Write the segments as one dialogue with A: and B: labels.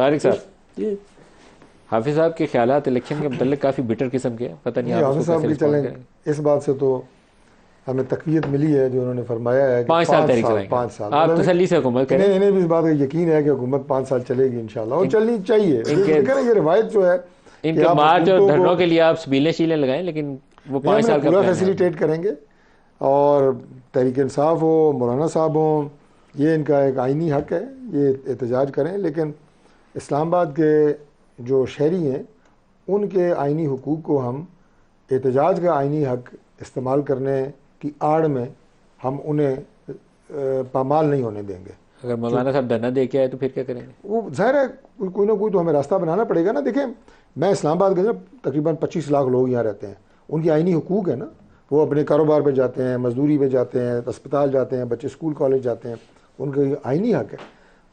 A: طارق صاحب جی، حافظ صاحب کے خیالات الیکشن کے متعلق کافی بٹر قسم کے ہیں، پتہ نہیں آپ
B: حافظ صاحب کی چلیں اس بات سے تو ہمیں تقویت ملی ہے جو انہوں نے فرمایا ہے کہ
A: 5 سال تحریک چلائیں گے.
B: 5 سال
A: آپ تسلی سے حکومت کریں.
B: انہیں بھی اس بات کا یقین ہے کہ حکومت 5 سال چلے گی انشاءاللہ، اور چلنی چاہیے. یہ روایت جو ہے
A: ان کے مارچ اور دھرنوں کے لیے آپ سبیلیں شیلیں لگائیں، لیکن وہ 5 سال کا
B: پورا فیسیلیٹیٹ کریں گے. اور تحریک انصاف ہو، مولانا صاحب ہوں، یہ ان کا ایک آئینی حق ہے، یہ احتجاج کریں. لیکن اسلام آباد کے جو شہری ہیں ان کے آئینی حقوق کو ہم احتجاج کا آئینی حق استعمال کرنے کی آڑ میں ہم انہیں پامال نہیں ہونے دیں گے.
A: اگر مولانا صاحب دھرنا دے کے آئے تو پھر کیا کریں گے؟
B: وہ ظاہر ہے کوئی نہ کوئی تو ہمیں راستہ بنانا پڑے گا نا. دیکھیں میں اسلام آباد کے تقریباً 25 لاکھ لوگ یہاں رہتے ہیں، ان کی آئینی حقوق ہے نا. وہ اپنے کاروبار پہ جاتے ہیں، مزدوری پہ جاتے ہیں، اسپتال جاتے ہیں، بچے اسکول کالج جاتے ہیں، ان کا آئینی حق ہے.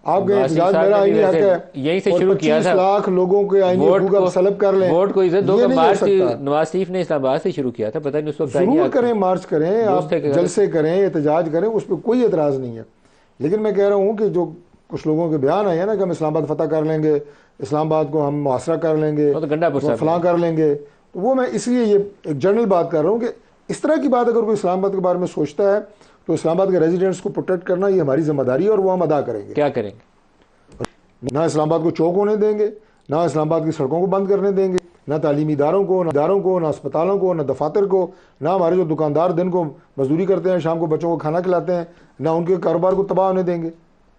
B: آپ کے احتجاج میرا آئینی حق ہے،
A: یہیں سے شروع کیا تھا.
B: 25 لاکھ لوگوں کے آئینی حقوق آپ سلب کر لیں.
A: ووٹ کو عزت دو
B: یہ
A: کہ
B: نہیں ہو
A: مارچ
B: سکتا.
A: نواز شریف نے اسلام آباد سے شروع کیا تھا، پتہ نہیں اس وقت
B: ضرور کریں، مارچ کریں، آپ جلسے کریں، احتجاج کریں، اس پہ کوئی اعتراض نہیں ہے. لیکن میں کہہ رہا ہوں کہ جو کچھ لوگوں کے بیان آئے ہیں نا کہ ہم اسلام آباد فتح کر لیں گے، اسلام آباد کو ہم محاصرہ کر لیں گے، فلاں کر لیں گے، تو وہ میں اس لیے یہ ایک جنرل بات کر رہا ہوں کہ اس طرح کی بات اگر کوئی اسلام آباد کے بارے میں سوچتا ہے تو اسلام آباد کے ریزیڈنٹس کو پروٹیکٹ کرنا یہ ہماری ذمہ داری ہے اور وہ ہم ادا کریں گے.
A: کیا کریں گے؟
B: نہ اسلام آباد کو چوک ہونے دیں گے، نہ اسلام آباد کی سڑکوں کو بند کرنے دیں گے، نہ تعلیمی اداروں کو، نہ اسپتالوں کو، نہ دفاتر کو، نہ ہمارے جو دکاندار دن کو مزدوری کرتے ہیں، شام کو بچوں کو کھانا کھلاتے ہیں، نہ ان کے کاروبار کو تباہ ہونے دیں گے.